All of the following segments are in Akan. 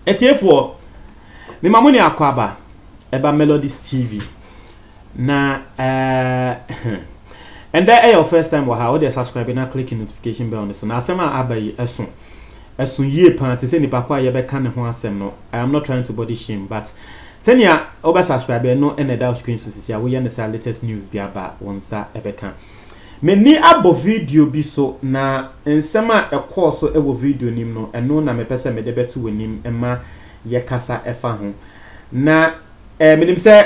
Etiefo me mamuni akwaba eba Melodies TV na and that your first time wa how they subscribe na click notification bell on so na asema abayi esun yie pan te se nipa kwa ye be ka ne ho asem no. I am not trying to body shame, but senia oba subscribe no and that screen so sisia we yan the latest news bi aba wonsa ebeka me ni abo video bi so na nsema ekọ so ewo video nim no eno na me pese me de betu wonim ema ye kasa efa ho na menim se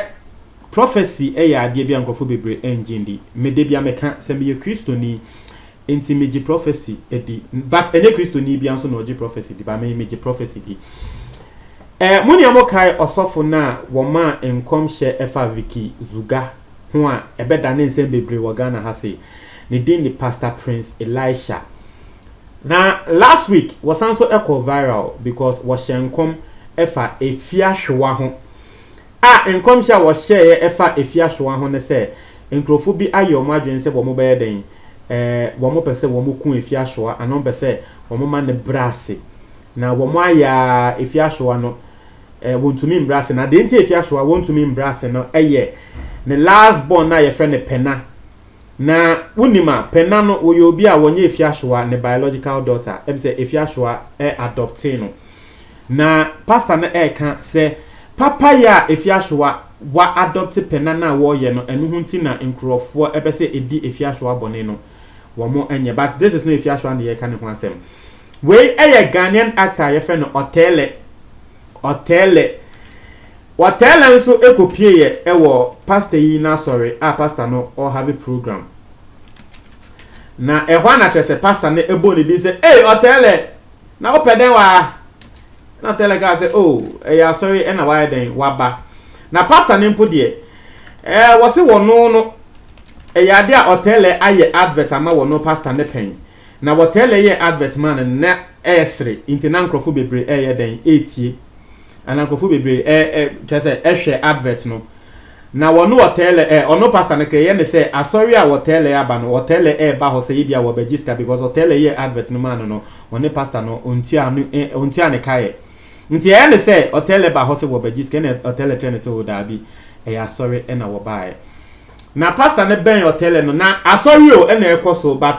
prophecy ya ade bi ankofo bebre engine di me de bia meka se me ye Kristoni enti meji prophecy edi but enye Kristoni bia nso na oji prophecy di ba me meji prophecy di muni amokai osofo na woma enkom hye efa Vicky Zuga ho a ebeda ne nsem bebre wo Ghana ha se ne din ni Pastor Prince Elisha. Na last week was also echo viral because was enkom efa efiahwa ho enkom hye was share efa efiahwa ho ne se enkrofo bi ayo madwen se bo mo be den wo mo pese wo mo ku efiahwa anon pese wo mo ma ne brase na wo mo aya efiahwa no wontumi mbrase na de nti efiahwa wontumi mbrase no ne last born na ye friend Pena na unima Pena no wo yobi a wonye efiahwa ne biological daughter say efiahwa adopting no na pastor na kan say papa ya efiahwa wa adopt Pena na wo ye no enu hunti na nkrofo say edi efiahwa bone no wo mo enye but this is no efiahwa na ye kan ho asem we Ghanaian actor ye friend Otele nso ekopie ye ewo pastor yi na sorry pastor no or have a program na ehwa na twese pastor ne ebo ne bi say Otele na opeden wa na tele ga say ya sorry na why den waba na pastor ne mpo de wo se wono no ya de Otele aye advert ama wono pastor ne pen na Otele ye advert man na esre intina nkrofo bebre ye den etie anankofo bebre chese ehwe advert no na wono Otele ono pastor ne kreye ne say asori a Otele aba no Otele ba ho say bia wo register because Otele ye advert no man no one pastor no ontia ne kae nti ne say Otele ba ho say wo register ne Otele tene say wo da bi asori na wo bae na pastor ne ben Otele no na asori o na ekoso but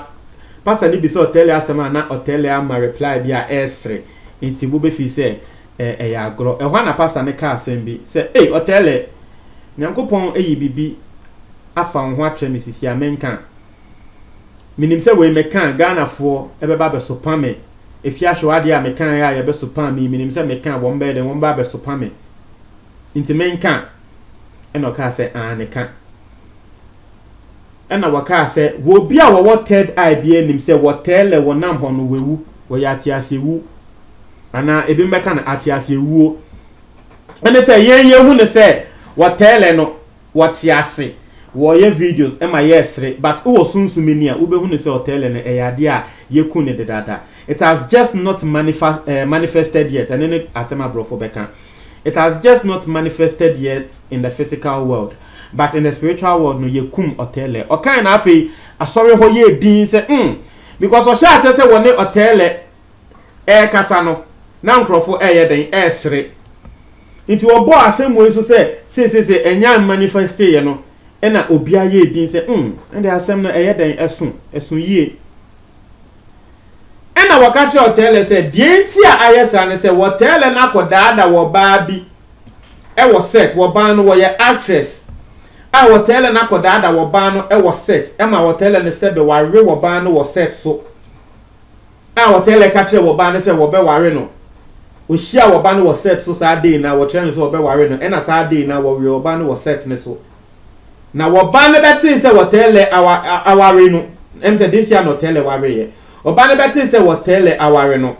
pastor ni bi say Otele asema na Otele ama reply bia esre nti bo be fi say ya agro ehwa na pastor ne ka asem bi say Otele nyankopon bibi afa ho atwe misisi amenka minim se we meka Ghana fo ebeba be sopame efiahwe ade a meka ya ye be sopame minim se meka wo mbe de wo mba be sopame inti menka eno ka se aneka ena waka se wo bia wo third eye bia nim se Otele wo nam ho no wewu wo ya atiase wu ana ebi meka na atiase wuo ene se yen hu ne se Otele no watiase wo ye videos ema yesre but wo sunsumini a ube hu ne se Otele no eyade a yeku ne dedada it has just not manifested yet and then asema brofo beka it has just not manifested yet in the physical world but in the spiritual world no yekum Otele o kan na afi asori ho ye din se because o sha se woni Otele kasa no na nkrofo ye den esre nti obo asemu eso se enya manifeste ye no na obia ye din se ende asem no eye den esun yie ena wakati Otele se die nti a ayesa ne se Otele na kodaada wo ba bi wo set wo ba no wo ye actress Otele na kodaada wo ba no wo set ma Otele ne se be ware wo ba no wo set so Otele ka kire wo ba ne se wo be ware no Oshia wo ba no wo set so sa day na wo tren so wo be ware no na sa day na wo wo ba no wo set ne so na wo ba ne betin se Otele aware no say this year no Otele ware ye wo ba ne betin se Otele aware no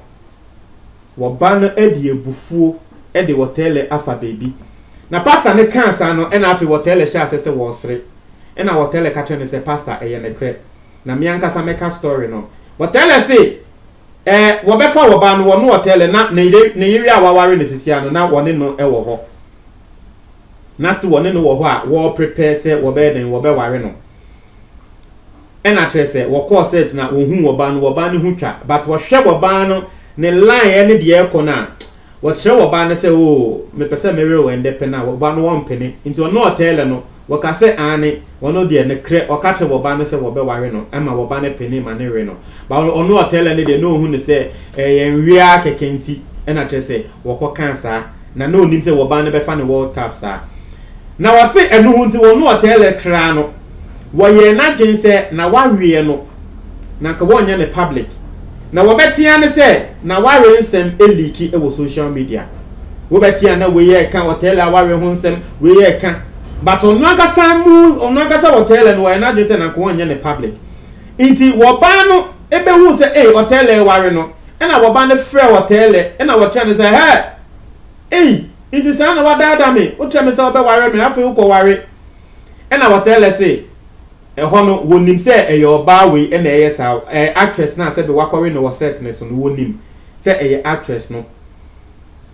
wo ba no edi ebufuo edi Otele afa baby na pastor ne kansa no na afi Otele sha se wo sre na Otele ka tren se pastor eye ne kre na me ankasa meka story no Otele se wo be fa wo ba no no Otele na ne yiri a waware ne sisia no na wone no ewo ho na sti wone no wo ho a wo prepare se wo be den wo be ware no na trese wo call set na wo hu wo ba no hu twa but wo hwe wo ba no ne line ne de eko na what show ban say oh me pese me real and depena wo ban one penny into no hotel no wo ka say ane wono de ne kre o ka che wo ban say wo be ware no ama wo ban penny ma ne re no ba ono hotel ne de no hu ne say yen wia kekenti e na che say wo ko kan sa na no nim say wo ban be fa ne World Cup sa na wo say enu hu nti wono hotel kra no wo ye na gen say na wa wie no na ka wo nya ne public na wobetia ne se na ware nsem eliki e wo social media wobetia na we ye kan hotel a ware ho nsem we ye kan but onu agasa hotel no na je se na ko anya ne public inti wo ba no ebe hu se hotel e ware no e na wo ba ne frɛ hotel e na wo try ne se inti sa na wadada me wo try me se wo be ware me afi wo ko ware e na hotel se hono wonim se eyoba we na eyesa actress na se be wakore no set ne so no wonim se actress no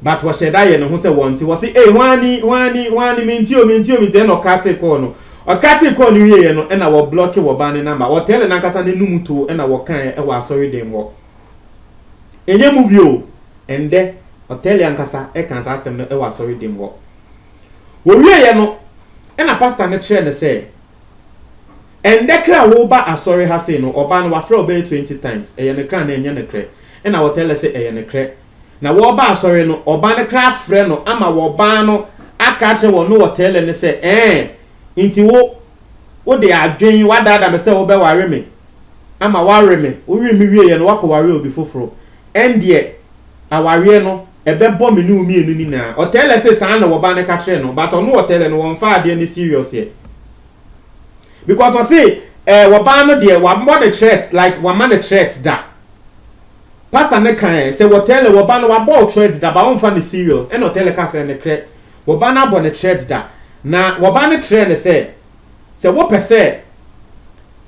but wo sheda ye no ho se wonti wo se wani minti no kate call no o kate call no ye no na wo block wo ban number wo tell na kasa ne numuto na wo kan wo asori dem wo enye movie o ende hotel yankasa kan sa asem no wo asori dem wo wie ye no na pastor ne trend say and dekra wo ba asori ha say no oba no wafre oba 20 times eye ne kra na enye ne kre e na wo tell say eye ne kre na wo ba asori no oba ne kra frɛ no ama wo ba no aka kre wo no wo tell ne say inti wo de adwen wadada me say wo be ware me ama ware me wo wi mi wie ye no wako ware obi foforo endie aware no ebe bo me ni umi enu ni na o tell say san na wo ba ne ka kre no but ono wo tell no won fa ade ni serious here. Because I say, wabano dear, what the threats like one man the threats da. Pastor Nekan say what tell wabano about threats da, but on funny serious. And no tell a cast and the credit. Wabana bon the threats da. Na wabana trend say what per se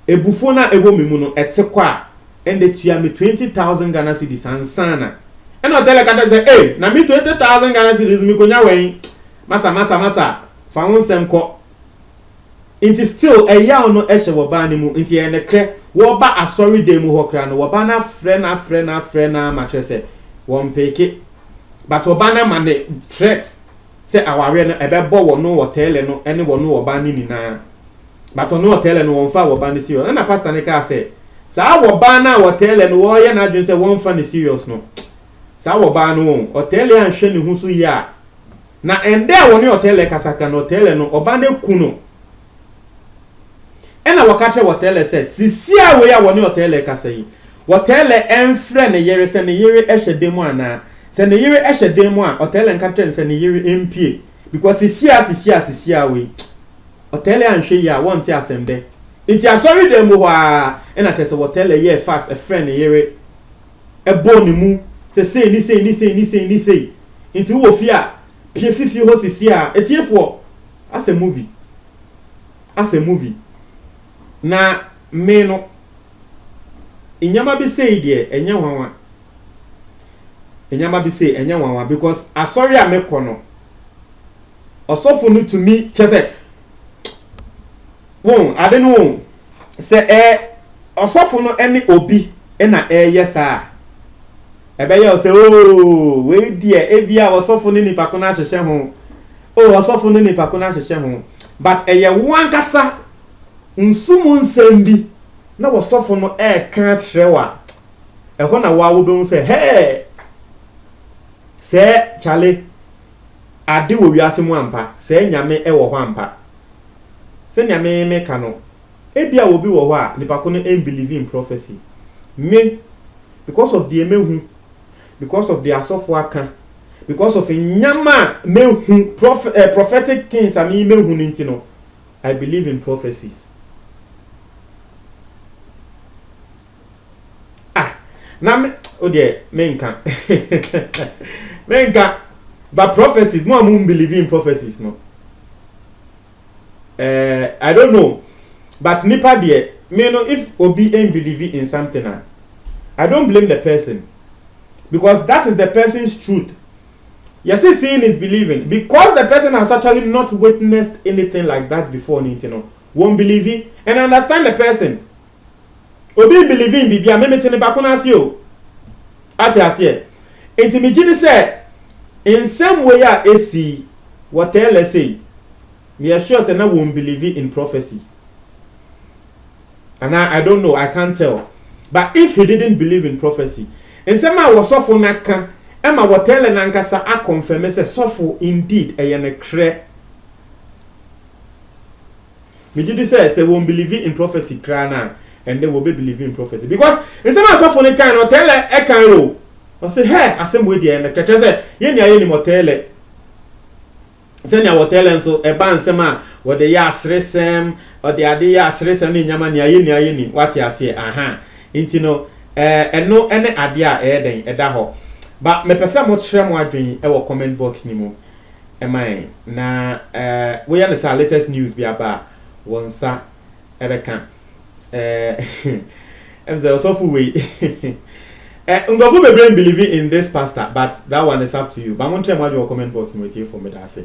a buffona a woman at Sequa and the tia me 20,000 Ghana cedis and sana. And no tell a cat say, na me 20,000 Ghana cedis me konya way. Masa. Found some co. Inti still eya ono ehye wo ba ne mu inti ye ne kre wo ba asori dem ho kra no wo ba na frɛ na matrese won peke but wo ba na ma ne threat say aware no ebebo wo no hotel no ene wo no wo ba ni na but no hotel no won fa wo ba ne serious na pastor ne ka say sa wo ba na hotel no wo ye na dwen say won fa ne serious no sa wo ba no hotel ya hwe ne hu so ya na ende wo ne hotel kasaka no hotel no oba ne ku no ena wakatre hotel say sisia we ya woni hotel kasa yi hotel enfre ne yere se ne yere ehye demu ana se ne yere ehye demu a hotel nkatre se ne yere mpie because sisia we hotel anhwe ya won ti asembe nti asori demu ho a ena tese hotel ye fast a friend ne yere ebo ne mu se ni nti wo fi a pie fifi ho sisia etiefo as a movie na me no inyama bi say de enye hwanwa because asori a me kono osofo no to me chese won ade no se osofo no ene obi na yesa ebe ye say oh we die ebia osofo no nipa kono ahyehyɛ ho osofo no nipa kono ahyehyɛ ho but eye wan kasa nsumu nsembi na wasofo no ka trewa ehwo na wawo be say hey se chale ade wo wiase mu ampa se nyame wo ho ampa se nyame me ka no ebia wo bi wo ho a nipa ko no believe in prophecy me because of the emehu because of the asofo aka because of nyama mehu prophetic things ami mehu ninti no I believe in prophecies. Na me menka but prophecies mo am believe in prophecies no I don't know but nipa there me know if obi ain't believe in something I don't blame the person because that is the person's truth. Yes, seeing is believing because the person has actually not witnessed anything like that before, you know, won't believe it and understand the person. Obi believing bibia me metene bakuna asio ati asie enti mi gidi say in some way AC what let's say me assure say na won't believe in prophecy. And I don't know, I can't tell. But if he didn't believe in prophecy, and somehow was so for naka, Emma what tell and ankasa I confirm say so indeed a yanekre. Me did say won't believe in prophecy crana and they will be believing in prophecy. Because in some so for naka no tell e kan ro. I say hey, asem we dey na kete say ye nia ye ni motele. Say nia motele so e ban sema wo de ya asresem or the ade ya asresem ni nyama nia ye ni what ya say aha. Inti no eno ene ade a den eda ho. But me pese mo kyerɛ mo adwen e wo comment box ni mu. E man na we ya the latest news bi aba wonsa e be kan em say also full way. Ngofo be believe in this pastor, but that one is up to you. But I want to tell you what your comment box in for me that say.